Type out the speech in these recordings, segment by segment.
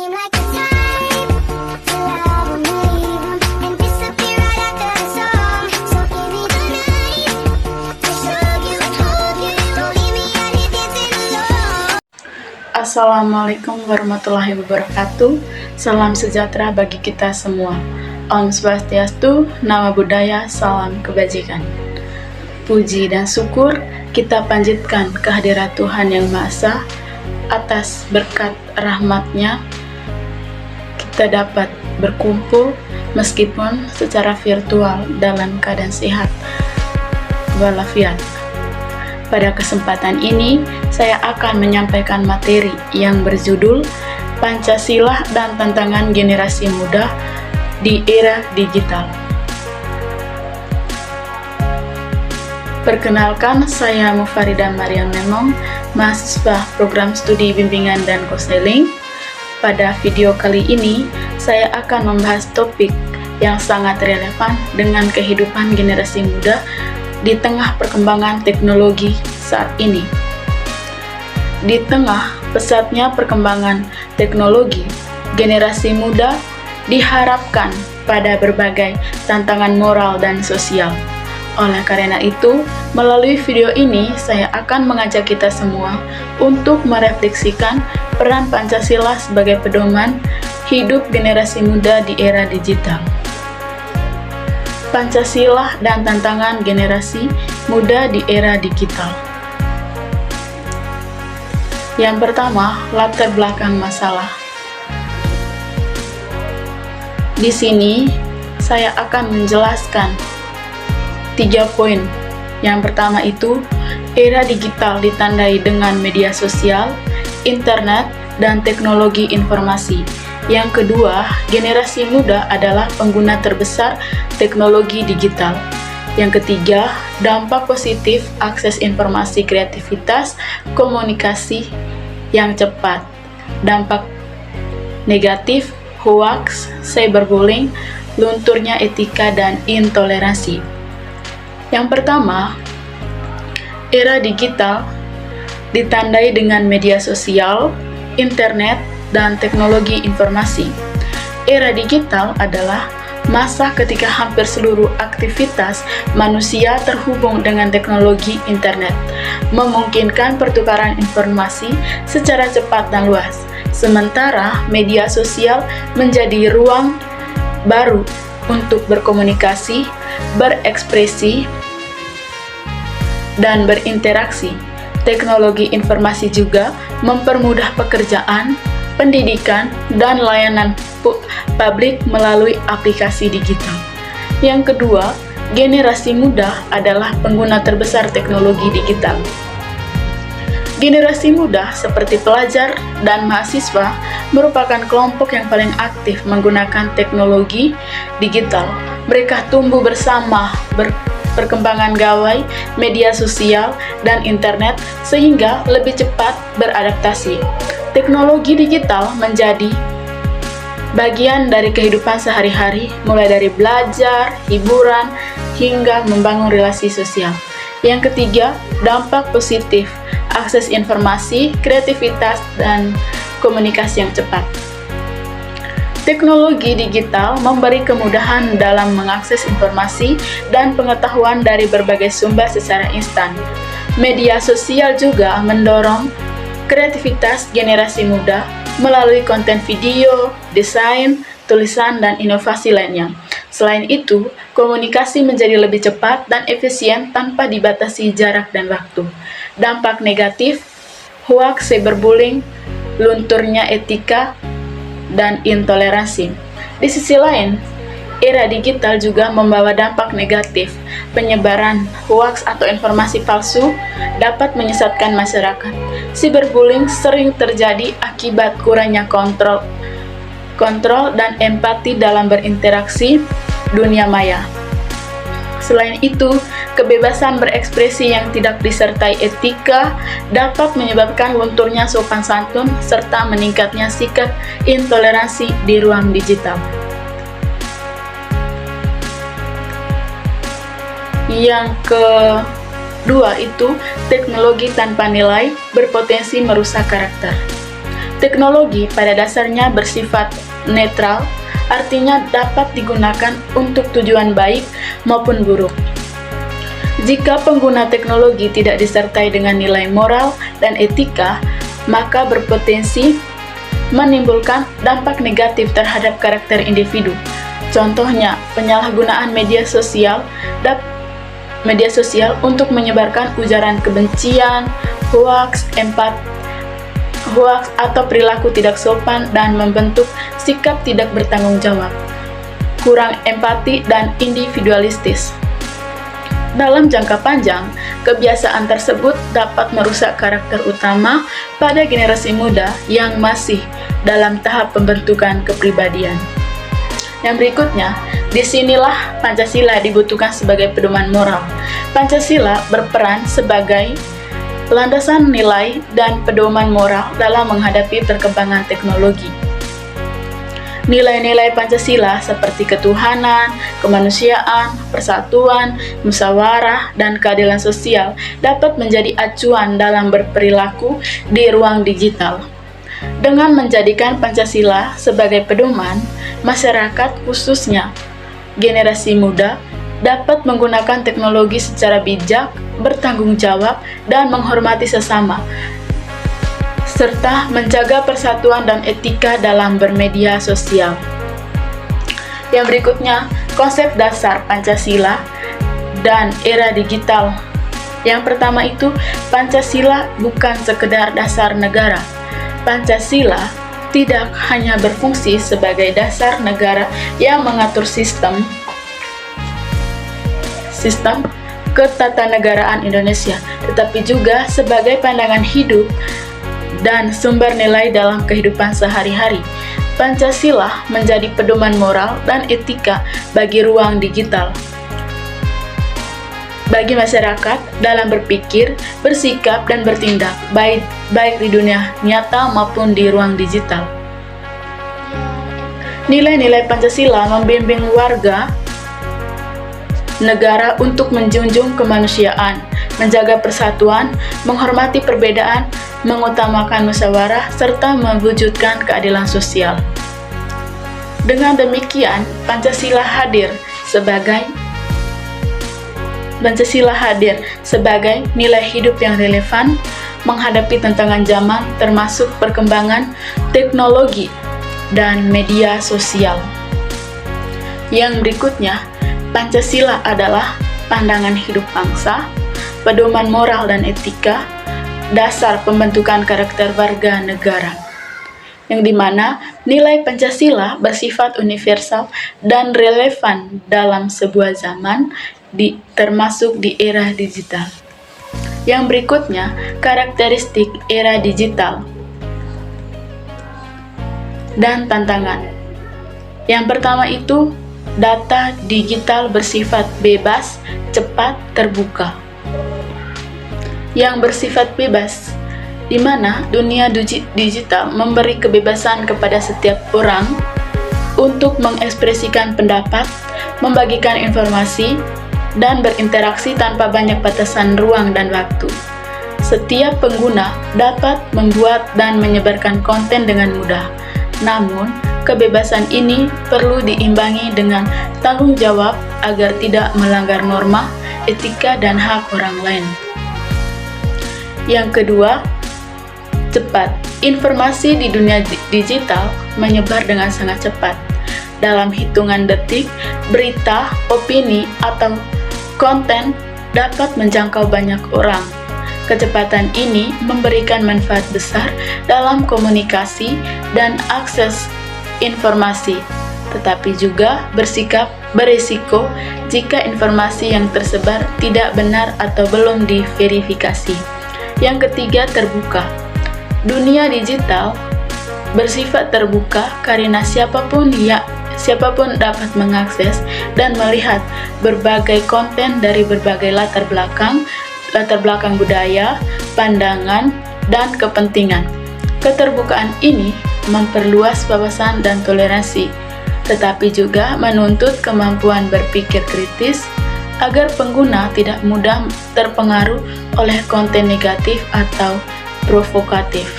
seem like the type to love 'em, leave 'em, and disappear right after the song. So give me the night to show you, hold you, don't leave me out here dancing alone. Assalamualaikum warahmatullahi wabarakatuh. Salam sejahtera bagi kita semua. Om Swastiastu, Nama Budaya, Salam Kebajikan. Puji dan syukur kita panjatkan kehadirat Tuhan Yang Maha Esa. Atas berkat rahmat-Nya kita dapat berkumpul meskipun secara virtual dalam keadaan sehat walafiat. Pada kesempatan ini saya akan menyampaikan materi yang berjudul Pancasila dan Tantangan Generasi Muda di Era Digital. Perkenalkan, saya Mufarida Mariam Memong, mahasiswa program studi bimbingan dan konseling. Pada video kali ini, saya akan membahas topik yang sangat relevan dengan kehidupan generasi muda di tengah perkembangan teknologi saat ini. Di tengah pesatnya perkembangan teknologi, generasi muda diharapkan pada berbagai tantangan moral dan sosial. Oleh karena itu, melalui video ini saya akan mengajak kita semua untuk merefleksikan peran Pancasila sebagai pedoman hidup generasi muda di era digital. Pancasila dan tantangan generasi muda di era digital. Yang pertama, latar belakang masalah. Di sini saya akan menjelaskan 3 poin. Yang pertama itu, era digital ditandai dengan media sosial, internet, dan teknologi informasi. Yang kedua, generasi muda adalah pengguna terbesar teknologi digital. Yang ketiga, dampak positif akses informasi, kreativitas, komunikasi yang cepat. Dampak negatif, hoax, cyberbullying, lunturnya etika dan intoleransi. Yang pertama, era digital ditandai dengan media sosial, internet, dan teknologi informasi. Era digital adalah masa ketika hampir seluruh aktivitas manusia terhubung dengan teknologi internet, memungkinkan pertukaran informasi secara cepat dan luas. Sementara media sosial menjadi ruang baru untuk berkomunikasi, berekspresi, dan berinteraksi. Teknologi informasi juga mempermudah pekerjaan, pendidikan, dan layanan publik melalui aplikasi digital. Yang kedua, generasi muda adalah pengguna terbesar teknologi digital. Generasi muda seperti pelajar dan mahasiswa merupakan kelompok yang paling aktif menggunakan teknologi digital. Mereka tumbuh bersama perkembangan gawai, media sosial, dan internet sehingga lebih cepat beradaptasi. Teknologi digital menjadi bagian dari kehidupan sehari-hari, mulai dari belajar, hiburan, hingga membangun relasi sosial. Yang ketiga, dampak positif, akses informasi, kreativitas, dan komunikasi yang cepat. Teknologi digital memberi kemudahan dalam mengakses informasi dan pengetahuan dari berbagai sumber secara instan. Media sosial juga mendorong kreativitas generasi muda melalui konten video, desain, tulisan, dan inovasi lainnya. Selain itu, komunikasi menjadi lebih cepat dan efisien tanpa dibatasi jarak dan waktu. Dampak negatif, hoax, cyberbullying, lunturnya etika, dan intoleransi. Di sisi lain, era digital juga membawa dampak negatif. Penyebaran hoaks atau informasi palsu dapat menyesatkan masyarakat. Cyberbullying sering terjadi akibat kurangnya kontrol dan empati dalam berinteraksi dunia maya. Selain itu, kebebasan berekspresi yang tidak disertai etika dapat menyebabkan lunturnya sopan santun serta meningkatnya sikap intoleransi di ruang digital. Yang kedua itu, teknologi tanpa nilai berpotensi merusak karakter. Teknologi pada dasarnya bersifat netral, artinya dapat digunakan untuk tujuan baik maupun buruk. Jika pengguna teknologi tidak disertai dengan nilai moral dan etika, maka berpotensi menimbulkan dampak negatif terhadap karakter individu. Contohnya, penyalahgunaan media sosial untuk menyebarkan ujaran kebencian, hoaks atau perilaku tidak sopan dan membentuk sikap tidak bertanggung jawab, kurang empati dan individualistis. Dalam jangka panjang, kebiasaan tersebut dapat merusak karakter utama pada generasi muda yang masih dalam tahap pembentukan kepribadian. Yang berikutnya, disinilah Pancasila dibutuhkan sebagai pedoman moral. Pancasila berperan sebagai landasan nilai dan pedoman moral dalam menghadapi perkembangan teknologi. Nilai-nilai Pancasila seperti ketuhanan, kemanusiaan, persatuan, musyawarah, dan keadilan sosial dapat menjadi acuan dalam berperilaku di ruang digital. Dengan menjadikan Pancasila sebagai pedoman, masyarakat khususnya generasi muda dapat menggunakan teknologi secara bijak, bertanggung jawab, dan menghormati sesama, serta menjaga persatuan dan etika dalam bermedia sosial. Yang berikutnya, konsep dasar Pancasila dan era digital. Yang pertama itu, Pancasila bukan sekedar dasar negara. Pancasila tidak hanya berfungsi sebagai dasar negara yang mengatur sistem ketatanegaraan Indonesia, tetapi juga sebagai pandangan hidup dan sumber nilai dalam kehidupan sehari-hari. Pancasila menjadi pedoman moral dan etika bagi ruang digital, bagi masyarakat dalam berpikir, bersikap, dan bertindak, baik di dunia nyata maupun di ruang digital. Nilai-nilai Pancasila membimbing warga negara untuk menjunjung kemanusiaan, menjaga persatuan, menghormati perbedaan, mengutamakan musyawarah, serta mewujudkan keadilan sosial. Dengan demikian, Pancasila hadir sebagai nilai hidup yang relevan menghadapi tantangan zaman, termasuk perkembangan teknologi dan media sosial. Yang berikutnya, Pancasila adalah pandangan hidup bangsa, pedoman moral dan etika, dasar pembentukan karakter warga negara, yang dimana nilai Pancasila bersifat universal dan relevan dalam sebuah zaman, termasuk di era digital. Yang berikutnya, karakteristik era digital dan tantangan. Yang pertama itu, data digital bersifat bebas, cepat, terbuka. Yang bersifat bebas, di mana dunia digital memberi kebebasan kepada setiap orang untuk mengekspresikan pendapat, membagikan informasi, dan berinteraksi tanpa banyak batasan ruang dan waktu. Setiap pengguna dapat membuat dan menyebarkan konten dengan mudah. Namun, kebebasan ini perlu diimbangi dengan tanggung jawab agar tidak melanggar norma, etika, dan hak orang lain. Yang kedua, cepat. Informasi di dunia digital menyebar dengan sangat cepat. Dalam hitungan detik, berita, opini, atau konten dapat menjangkau banyak orang. Kecepatan ini memberikan manfaat besar dalam komunikasi dan akses informasi, tetapi juga berisiko jika informasi yang tersebar tidak benar atau belum diverifikasi. Yang ketiga, terbuka. Dunia digital bersifat terbuka karena siapapun dapat mengakses dan melihat berbagai konten dari berbagai latar belakang budaya, pandangan, dan kepentingan. Keterbukaan ini memperluas wawasan dan toleransi, tetapi juga menuntut kemampuan berpikir kritis agar pengguna tidak mudah terpengaruh oleh konten negatif atau provokatif.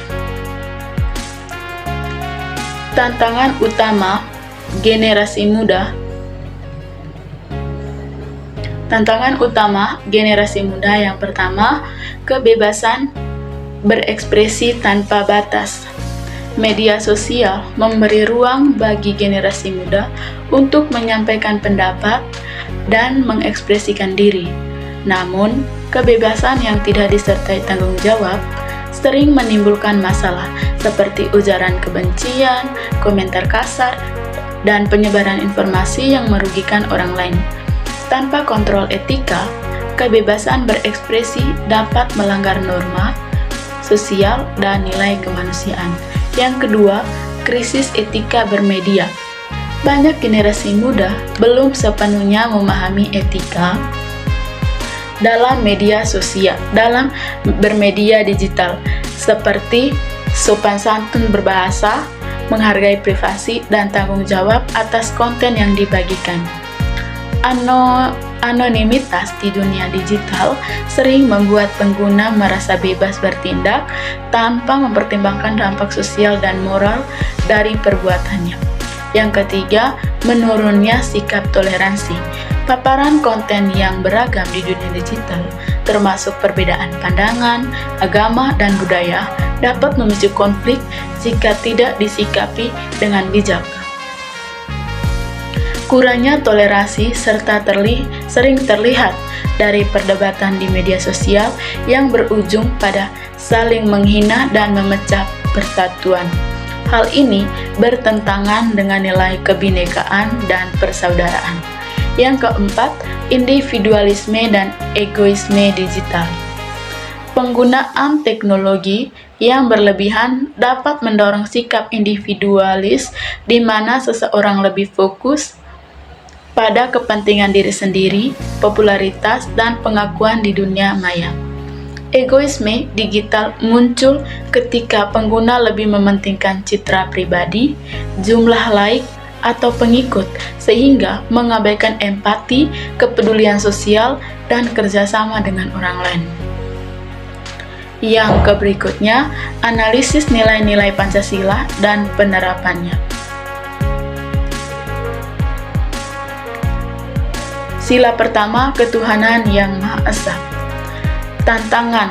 Tantangan utama generasi muda. Tantangan utama generasi muda yang pertama, kebebasan berekspresi tanpa batas. Media sosial memberi ruang bagi generasi muda untuk menyampaikan pendapat dan mengekspresikan diri. Namun, kebebasan yang tidak disertai tanggung jawab sering menimbulkan masalah seperti ujaran kebencian, komentar kasar, dan penyebaran informasi yang merugikan orang lain. Tanpa kontrol etika, kebebasan berekspresi dapat melanggar norma sosial dan nilai kemanusiaan. Yang kedua, krisis etika bermedia. Banyak generasi muda belum sepenuhnya memahami etika dalam media sosial, dalam bermedia digital, seperti sopan santun berbahasa, menghargai privasi, dan tanggung jawab atas konten yang dibagikan. Anonimitas di dunia digital sering membuat pengguna merasa bebas bertindak tanpa mempertimbangkan dampak sosial dan moral dari perbuatannya. Yang ketiga, menurunnya sikap toleransi. Paparan konten yang beragam di dunia digital, termasuk perbedaan pandangan, agama, dan budaya, dapat memicu konflik jika tidak disikapi dengan bijak. Kurangnya toleransi serta sering terlihat dari perdebatan di media sosial yang berujung pada saling menghina dan memecah persatuan. Hal ini bertentangan dengan nilai kebinekaan dan persaudaraan. Yang keempat, individualisme dan egoisme digital. Penggunaan teknologi yang berlebihan dapat mendorong sikap individualis di mana seseorang lebih fokus pada kepentingan diri sendiri, popularitas, dan pengakuan di dunia maya. Egoisme digital muncul ketika pengguna lebih mementingkan citra pribadi, jumlah like, atau pengikut, sehingga mengabaikan empati, kepedulian sosial, dan kerjasama dengan orang lain. Yang berikutnya, analisis nilai-nilai Pancasila dan penerapannya. Sila pertama, ketuhanan yang Maha Esa. Tantangan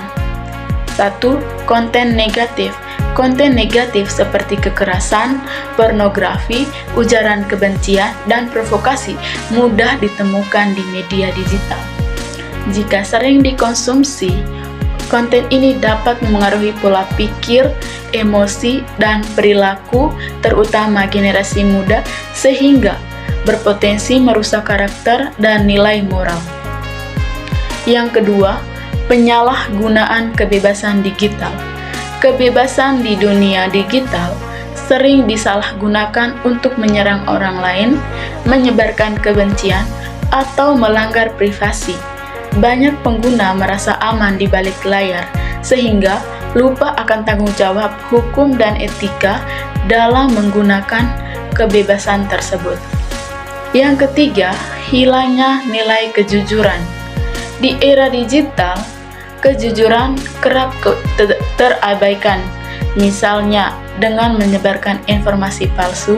1. Konten negatif. Konten negatif seperti kekerasan, pornografi, ujaran kebencian, dan provokasi mudah ditemukan di media digital. Jika sering dikonsumsi, konten ini dapat memengaruhi pola pikir, emosi, dan perilaku terutama generasi muda sehingga berpotensi merusak karakter dan nilai moral. Yang kedua, penyalahgunaan kebebasan digital. Kebebasan di dunia digital sering disalahgunakan untuk menyerang orang lain, menyebarkan kebencian, atau melanggar privasi. Banyak pengguna merasa aman di balik layar, sehingga lupa akan tanggung jawab hukum dan etika dalam menggunakan kebebasan tersebut. Yang ketiga, hilangnya nilai kejujuran. Di era digital, kejujuran kerap terabaikan, misalnya dengan menyebarkan informasi palsu,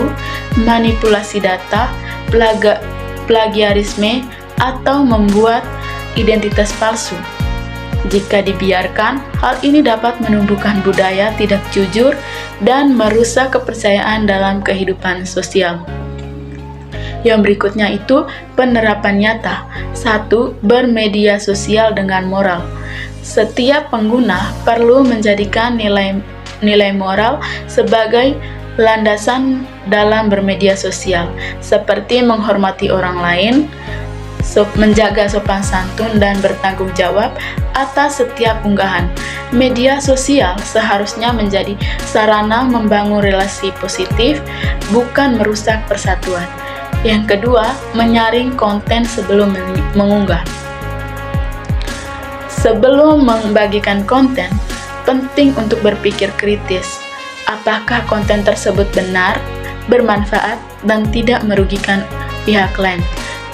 manipulasi data, plagiarisme, atau membuat identitas palsu. Jika dibiarkan, hal ini dapat menumbuhkan budaya tidak jujur dan merusak kepercayaan dalam kehidupan sosial. Yang berikutnya itu penerapan nyata. 1. Bermedia sosial dengan moral. Setiap pengguna perlu menjadikan nilai moral sebagai landasan dalam bermedia sosial, seperti menghormati orang lain, menjaga sopan santun, dan bertanggung jawab atas setiap unggahan. Media sosial seharusnya menjadi sarana membangun relasi positif, bukan merusak persatuan. Yang kedua, menyaring konten sebelum mengunggah. Sebelum membagikan konten, penting untuk berpikir kritis. Apakah konten tersebut benar, bermanfaat, dan tidak merugikan pihak lain?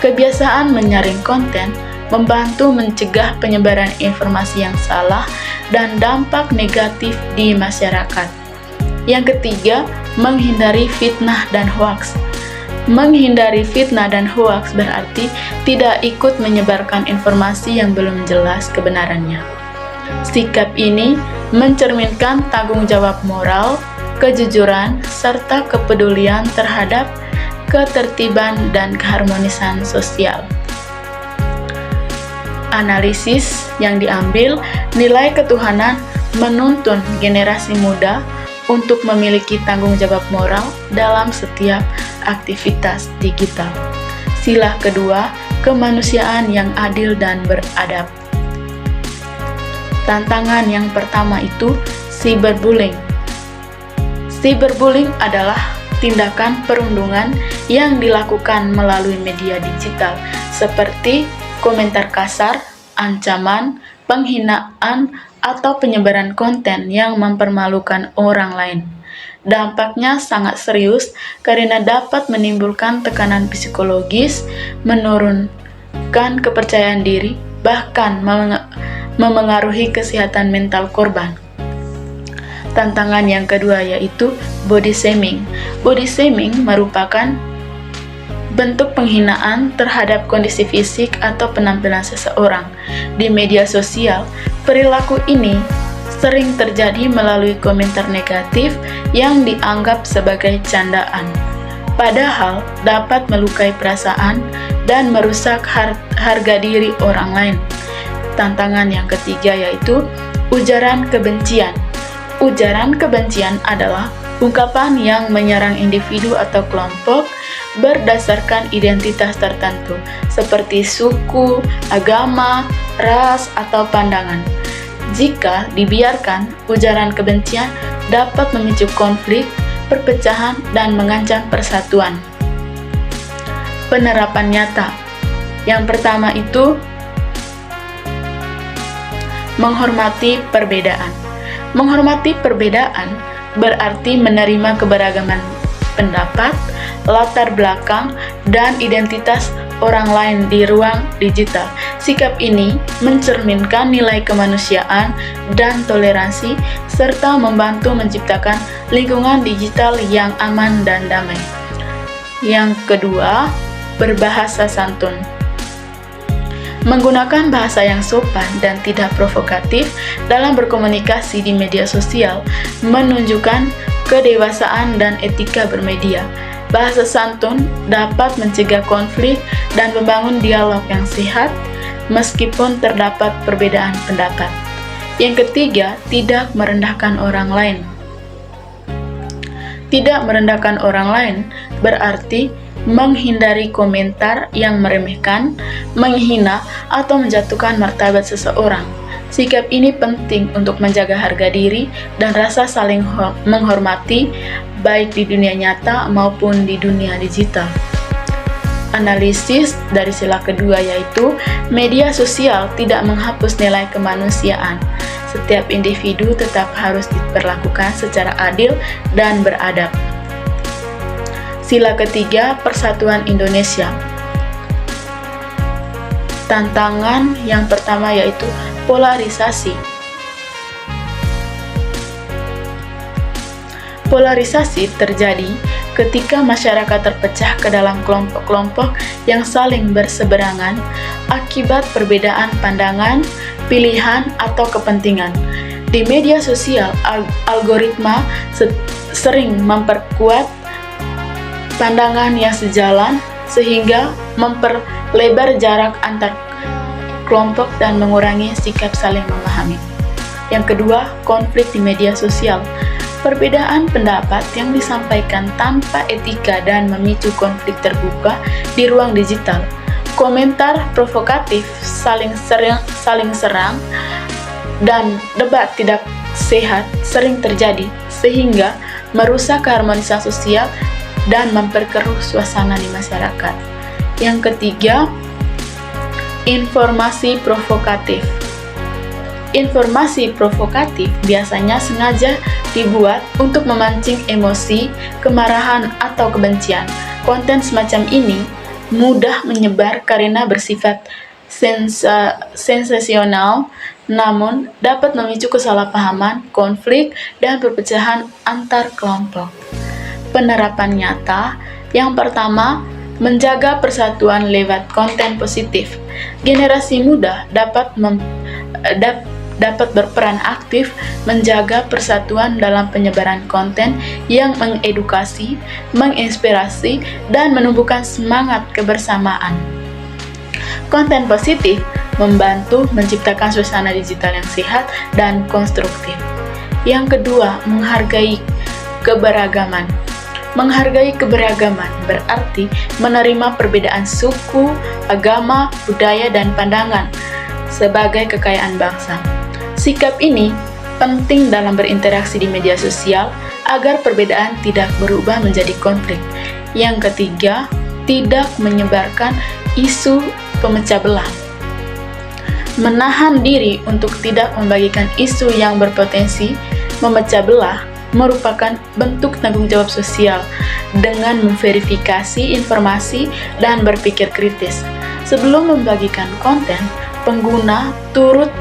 Kebiasaan menyaring konten membantu mencegah penyebaran informasi yang salah dan dampak negatif di masyarakat. Yang ketiga, menghindari fitnah dan hoaks. Menghindari fitnah dan hoaks berarti tidak ikut menyebarkan informasi yang belum jelas kebenarannya. Sikap ini mencerminkan tanggung jawab moral, kejujuran, serta kepedulian terhadap ketertiban dan keharmonisan sosial. Analisis yang diambil, nilai ketuhanan menuntun generasi muda untuk memiliki tanggung jawab moral dalam setiap aktivitas digital. Sila kedua, kemanusiaan yang adil dan beradab. Tantangan yang pertama itu cyberbullying. Cyberbullying adalah tindakan perundungan yang dilakukan melalui media digital seperti komentar kasar, ancaman, penghinaan, atau penyebaran konten yang mempermalukan orang lain. Dampaknya sangat serius karena dapat menimbulkan tekanan psikologis, menurunkan kepercayaan diri, bahkan memengaruhi kesehatan mental korban. Tantangan yang kedua yaitu body shaming. Body shaming merupakan bentuk penghinaan terhadap kondisi fisik atau penampilan seseorang. Di media sosial, perilaku ini sering terjadi melalui komentar negatif yang dianggap sebagai candaan, padahal dapat melukai perasaan dan merusak harga diri orang lain. Tantangan yang ketiga yaitu ujaran kebencian. Ujaran kebencian adalah ungkapan yang menyerang individu atau kelompok berdasarkan identitas tertentu, seperti suku, agama, ras, atau pandangan. Jika dibiarkan, ujaran kebencian dapat memicu konflik, perpecahan, dan mengancam persatuan. Penerapan nyata. Yang pertama itu menghormati perbedaan. Menghormati perbedaan berarti menerima keberagaman pendapat, latar belakang, dan identitas orang lain di ruang digital. Sikap ini mencerminkan nilai kemanusiaan dan toleransi, serta membantu menciptakan lingkungan digital yang aman dan damai. Yang kedua, berbahasa santun. Menggunakan bahasa yang sopan dan tidak provokatif dalam berkomunikasi di media sosial menunjukkan kedewasaan dan etika bermedia. Bahasa santun dapat mencegah konflik dan membangun dialog yang sehat meskipun terdapat perbedaan pendapat. Yang ketiga, tidak merendahkan orang lain. Tidak merendahkan orang lain berarti menghindari komentar yang meremehkan, menghina, atau menjatuhkan martabat seseorang. Sikap ini penting untuk menjaga harga diri dan rasa saling menghormati baik di dunia nyata maupun di dunia digital. Analisis dari sila kedua yaitu media sosial tidak menghapus nilai kemanusiaan. Setiap individu tetap harus diperlakukan secara adil dan beradab. Sila ketiga, Persatuan Indonesia. Tantangan yang pertama yaitu polarisasi. Polarisasi terjadi ketika masyarakat terpecah ke dalam kelompok-kelompok yang saling berseberangan akibat perbedaan pandangan, pilihan, atau kepentingan. Di media sosial, algoritma sering memperkuat pandangan yang sejalan sehingga memperlebar jarak antar kelompok dan mengurangi sikap saling memahami. Yang kedua, konflik di media sosial. Perbedaan pendapat yang disampaikan tanpa etika dan memicu konflik terbuka di ruang digital. Komentar provokatif, saling serang, dan debat tidak sehat sering terjadi sehingga merusak keharmonisan sosial dan memperkeruh suasana di masyarakat. Yang ketiga, informasi provokatif. Informasi provokatif biasanya sengaja dibuat untuk memancing emosi, kemarahan, atau kebencian. Konten semacam ini mudah menyebar karena bersifat sensasional namun dapat memicu kesalahpahaman, konflik, dan perpecahan antar kelompok. Penerapan nyata yang pertama, menjaga persatuan lewat konten positif. Generasi muda dapat berperan aktif menjaga persatuan dalam penyebaran konten yang mengedukasi, menginspirasi, dan menumbuhkan semangat kebersamaan. Konten positif membantu menciptakan suasana digital yang sehat dan konstruktif. Yang kedua, menghargai keberagaman. Menghargai keberagaman berarti menerima perbedaan suku, agama, budaya, dan pandangan sebagai kekayaan bangsa. Sikap ini penting dalam berinteraksi di media sosial agar perbedaan tidak berubah menjadi konflik. Yang ketiga, tidak menyebarkan isu pemecah belah. Menahan diri untuk tidak membagikan isu yang berpotensi memecah belah merupakan bentuk tanggung jawab sosial dengan memverifikasi informasi dan berpikir kritis. Sebelum membagikan konten, pengguna turut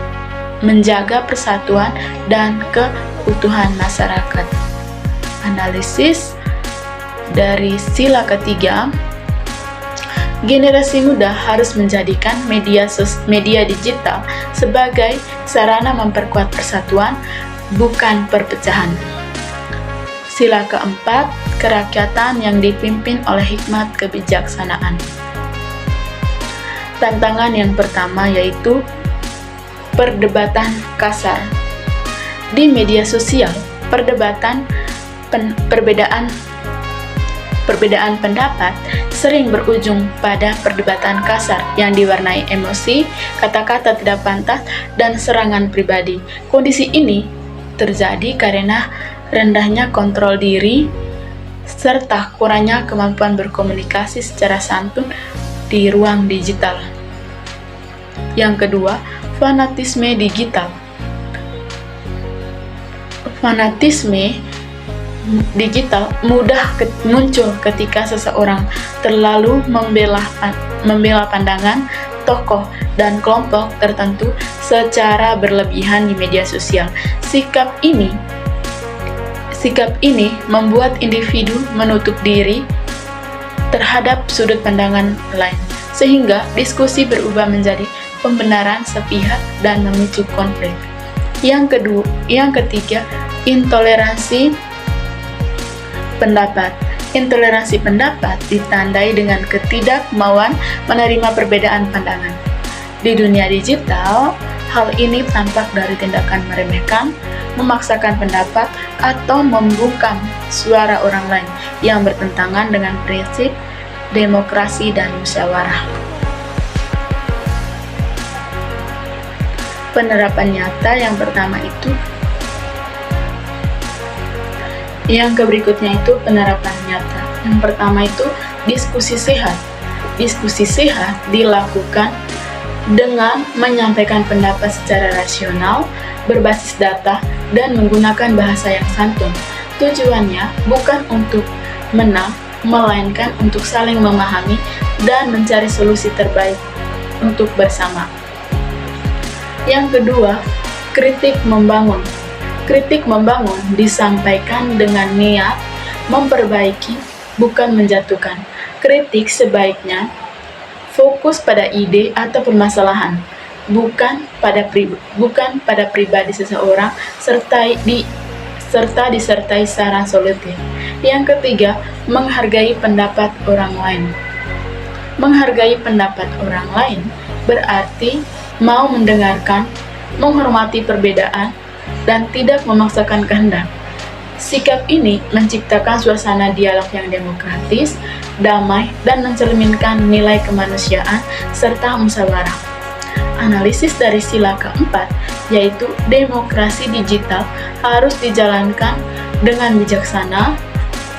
menjaga persatuan dan keutuhan masyarakat. Analisis dari sila ketiga, generasi muda harus menjadikan media digital sebagai sarana memperkuat persatuan, bukan perpecahan. Sila keempat, kerakyatan yang dipimpin oleh hikmat kebijaksanaan. Tantangan yang pertama yaitu perdebatan kasar. Di media sosial, perbedaan pendapat sering berujung pada perdebatan kasar yang diwarnai emosi, kata-kata tidak pantas, dan serangan pribadi. Kondisi ini terjadi karena rendahnya kontrol diri serta kurangnya kemampuan berkomunikasi secara santun di ruang digital. Yang kedua, fanatisme digital. Fanatisme digital mudah muncul ketika seseorang terlalu membela pandangan, tokoh, dan kelompok tertentu secara berlebihan di media sosial. Sikap ini membuat individu menutup diri terhadap sudut pandangan lain, sehingga diskusi berubah menjadi pembenaran sepihak dan memicu konflik. Yang ketiga, intoleransi pendapat. Intoleransi pendapat ditandai dengan ketidakmauan menerima perbedaan pandangan. Di dunia digital, hal ini tampak dari tindakan meremehkan, memaksakan pendapat, atau membungkam suara orang lain yang bertentangan dengan prinsip demokrasi dan musyawarah. Penerapan nyata yang pertama itu, yang berikutnya itu penerapan nyata. Yang pertama itu diskusi sehat. Diskusi sehat dilakukan dengan menyampaikan pendapat secara rasional, berbasis data, dan menggunakan bahasa yang santun. Tujuannya bukan untuk menang, melainkan untuk saling memahami dan mencari solusi terbaik untuk bersama. Yang kedua, kritik membangun. Kritik membangun disampaikan dengan niat memperbaiki, bukan menjatuhkan. Kritik sebaiknya fokus pada ide atau permasalahan, bukan pada pribadi seseorang, serta disertai saran solutif. Yang ketiga, menghargai pendapat orang lain. Menghargai pendapat orang lain berarti mau mendengarkan, menghormati perbedaan, dan tidak memaksakan kehendak. Sikap ini menciptakan suasana dialog yang demokratis, damai, dan mencerminkan nilai kemanusiaan serta musyawarah. Analisis dari sila keempat, yaitu demokrasi digital, harus dijalankan dengan bijaksana,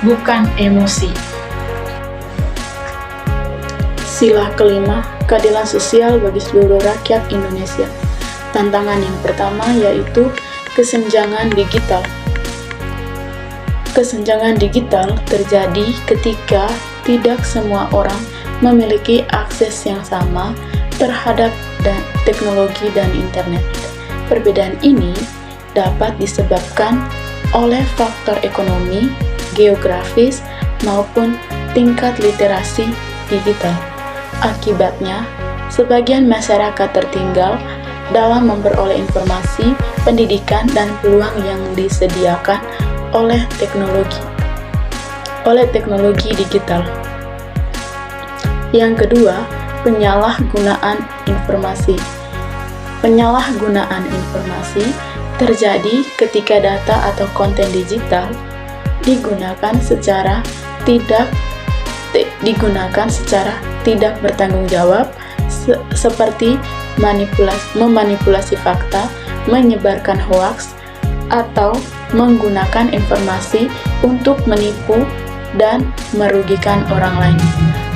bukan emosi. Sila kelima, keadilan sosial bagi seluruh rakyat Indonesia. Tantangan yang pertama yaitu kesenjangan digital. Kesenjangan digital terjadi ketika tidak semua orang memiliki akses yang sama terhadap teknologi dan internet. perbedaan ini dapat disebabkan oleh faktor ekonomi, geografis, maupun tingkat literasi digital. Akibatnya, sebagian masyarakat tertinggal dalam memperoleh informasi, pendidikan, dan peluang yang disediakan oleh teknologi digital. Yang kedua, penyalahgunaan informasi. Penyalahgunaan informasi terjadi ketika data atau konten digital digunakan secara tidak bertanggung jawab, seperti memanipulasi fakta, menyebarkan hoaks, atau menggunakan informasi untuk menipu dan merugikan orang lain.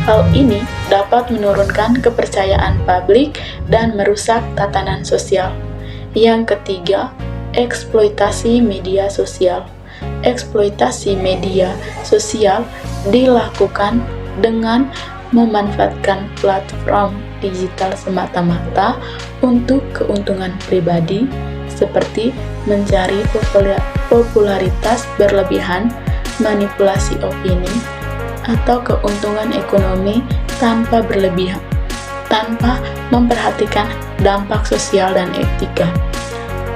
Hal ini dapat menurunkan kepercayaan publik dan merusak tatanan sosial. Yang ketiga, eksploitasi media sosial. Eksploitasi media sosial dilakukan dengan memanfaatkan platform digital semata-mata untuk keuntungan pribadi, seperti mencari popularitas berlebihan, manipulasi opini, atau keuntungan ekonomi tanpa berlebihan, tanpa memperhatikan dampak sosial dan etika.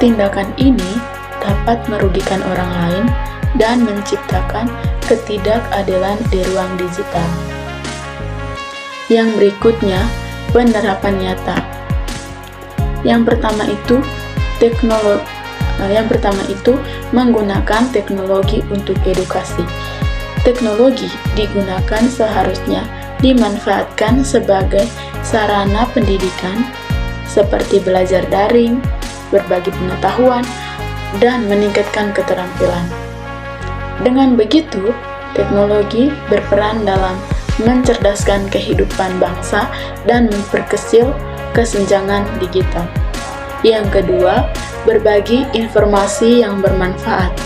Tindakan ini dapat merugikan orang lain dan menciptakan ketidakadilan di ruang digital. Yang berikutnya, penerapan nyata. Yang pertama itu menggunakan teknologi untuk edukasi. Teknologi digunakan seharusnya dimanfaatkan sebagai sarana pendidikan, seperti belajar daring, berbagi pengetahuan, dan meningkatkan keterampilan. Dengan begitu, teknologi berperan dalam mencerdaskan kehidupan bangsa dan memperkecil kesenjangan digital. Yang kedua, berbagi informasi yang bermanfaat.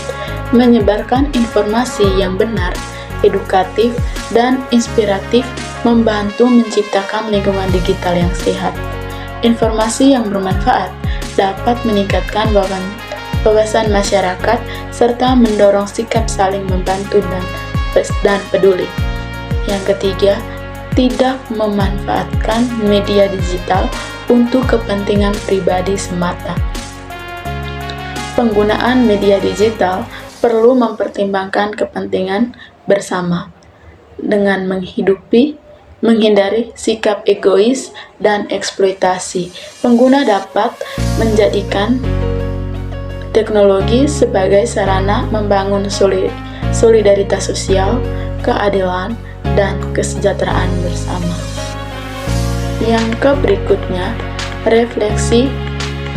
Menyebarkan informasi yang benar, edukatif, dan inspiratif membantu menciptakan lingkungan digital yang sehat. Informasi yang bermanfaat dapat meningkatkan wawasan masyarakat serta mendorong sikap saling membantu dan peduli. Yang ketiga, tidak memanfaatkan media digital untuk kepentingan pribadi semata. Penggunaan media digital perlu mempertimbangkan kepentingan bersama dengan menghindari sikap egois dan eksploitasi. Pengguna dapat menjadikan teknologi sebagai sarana membangun solidaritas sosial, keadilan, dan kesejahteraan bersama. Yang berikutnya, refleksi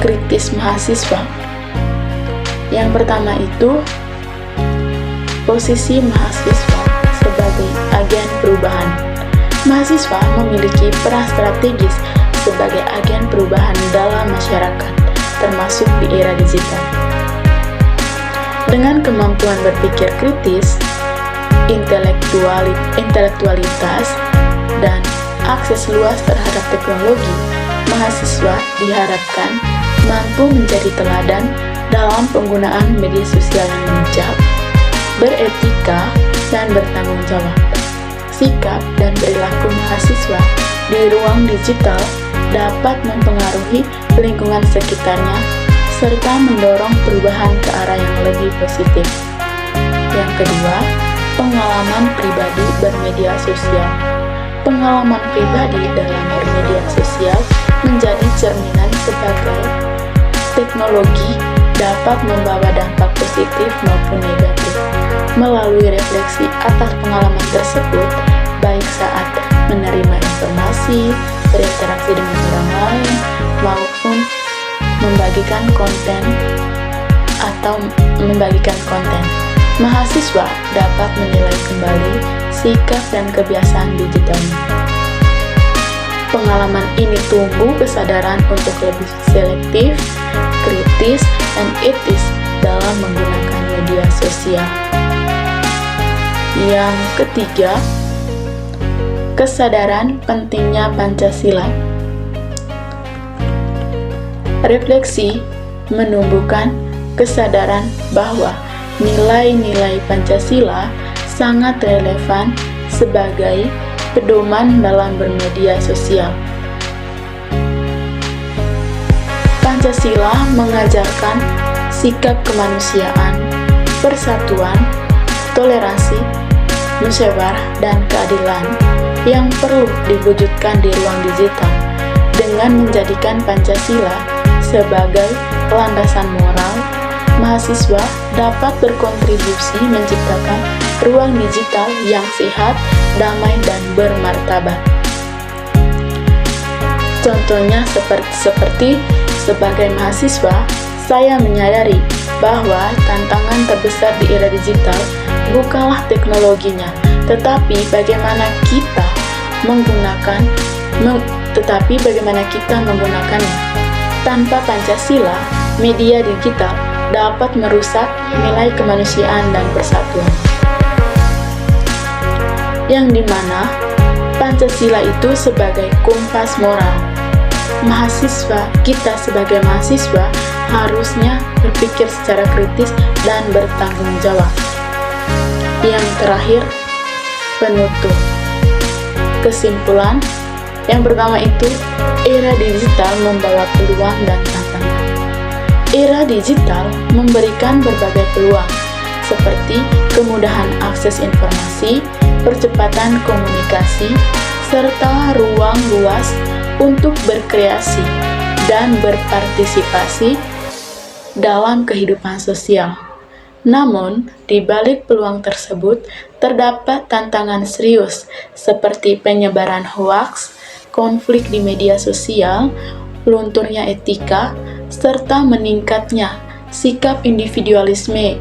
kritis mahasiswa. Yang pertama itu, posisi mahasiswa sebagai agen perubahan. Mahasiswa memiliki peran strategis sebagai agen perubahan dalam masyarakat, termasuk di era digital. Dengan kemampuan berpikir kritis, intelektualitas, dan akses luas terhadap teknologi, mahasiswa diharapkan mampu menjadi teladan dalam penggunaan media sosial yang bijak, beretika, dan bertanggung jawab. Sikap dan perilaku mahasiswa di ruang digital dapat mempengaruhi lingkungan sekitarnya serta mendorong perubahan ke arah yang lebih positif. Yang kedua, pengalaman pribadi bermedia sosial. Pengalaman pribadi dalam bermedia sosial menjadi cerminan sebagai teknologi dapat membawa dampak positif maupun negatif. Melalui refleksi atas pengalaman tersebut, baik saat menerima informasi, berinteraksi dengan orang lain, maupun membagikan konten, mahasiswa dapat menilai kembali sikap dan kebiasaan digitalnya. Pengalaman ini tumbuh kesadaran untuk lebih selektif, kritis, dan etis dalam menggunakan media sosial. Yang ketiga, kesadaran pentingnya Pancasila. Refleksi menumbuhkan kesadaran bahwa nilai-nilai Pancasila sangat relevan sebagai pedoman dalam bermedia sosial. Pancasila mengajarkan sikap kemanusiaan, persatuan, toleransi, musyawarah, dan keadilan yang perlu diwujudkan di ruang digital dengan menjadikan Pancasila sebagai landasan moral. Mahasiswa dapat berkontribusi menciptakan ruang digital yang sehat, damai, dan bermartabat. Contohnya seperti sebagai mahasiswa, saya menyadari bahwa tantangan terbesar di era digital bukanlah teknologinya, tetapi bagaimana kita menggunakannya. Tanpa Pancasila, media digital dapat merusak nilai kemanusiaan dan persatuan. Yang dimana Pancasila itu sebagai kompas moral. Kita sebagai mahasiswa harusnya berpikir secara kritis dan bertanggung jawab. Yang terakhir, penutup. Kesimpulan, yang pertama itu, era digital membawa peluang dan tantangan. Era digital memberikan berbagai peluang, seperti kemudahan akses informasi, percepatan komunikasi, serta ruang luas untuk berkreasi dan berpartisipasi dalam kehidupan sosial. Namun, di balik peluang tersebut, terdapat tantangan serius seperti penyebaran hoaks, konflik di media sosial, lunturnya etika, serta meningkatnya sikap individualisme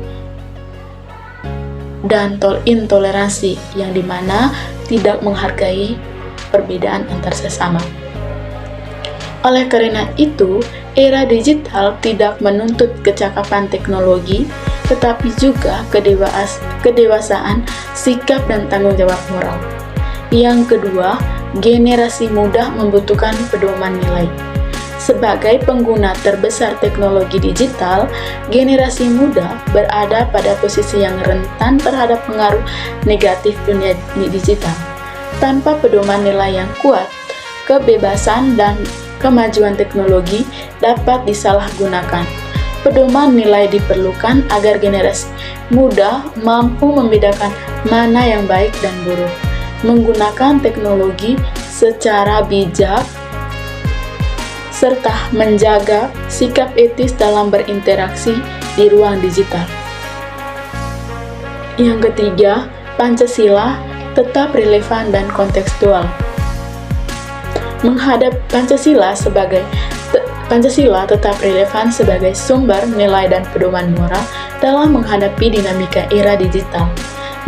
dan intoleransi yang dimana tidak menghargai perbedaan antar sesama. Oleh karena itu, era digital tidak menuntut kecakapan teknologi, tetapi juga kedewasaan, sikap, dan tanggung jawab moral. Yang kedua, generasi muda membutuhkan pedoman nilai. Sebagai pengguna terbesar teknologi digital, generasi muda berada pada posisi yang rentan terhadap pengaruh negatif dunia digital. Tanpa pedoman nilai yang kuat, kebebasan dan kemajuan teknologi dapat disalahgunakan. Pedoman nilai diperlukan agar generasi muda mampu membedakan mana yang baik dan buruk, menggunakan teknologi secara bijak, serta menjaga sikap etis dalam berinteraksi di ruang digital. Yang ketiga, Pancasila tetap relevan dan kontekstual. Pancasila tetap relevan sebagai sumber nilai dan pedoman moral dalam menghadapi dinamika era digital.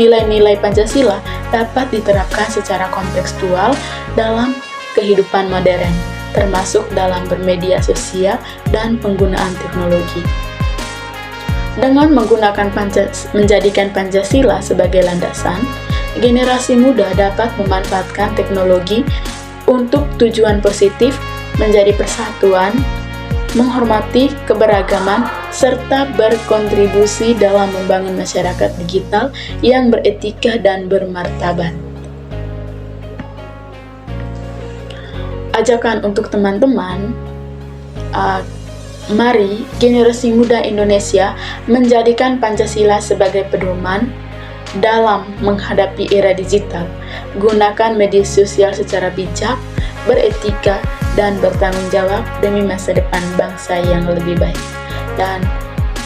Nilai-nilai Pancasila dapat diterapkan secara kontekstual dalam kehidupan modern, termasuk dalam bermedia sosial dan penggunaan teknologi. Dengan menjadikan Pancasila sebagai landasan, generasi muda dapat memanfaatkan teknologi untuk tujuan positif, menjadi persatuan, menghormati keberagaman, serta berkontribusi dalam membangun masyarakat digital yang beretika dan bermartabat. Ajakan untuk teman-teman, mari generasi muda Indonesia menjadikan Pancasila sebagai pedoman dalam menghadapi era digital. Gunakan media sosial secara bijak, beretika, dan bertanggung jawab demi masa depan bangsa yang lebih baik. Dan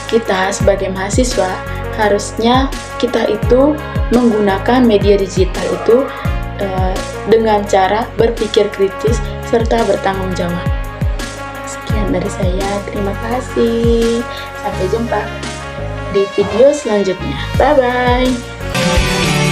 kita sebagai mahasiswa, harusnya kita itu menggunakan media digital itu dengan cara berpikir kritis serta bertanggung jawab. Sekian dari saya, terima kasih. Sampai jumpa di video selanjutnya. Bye-bye.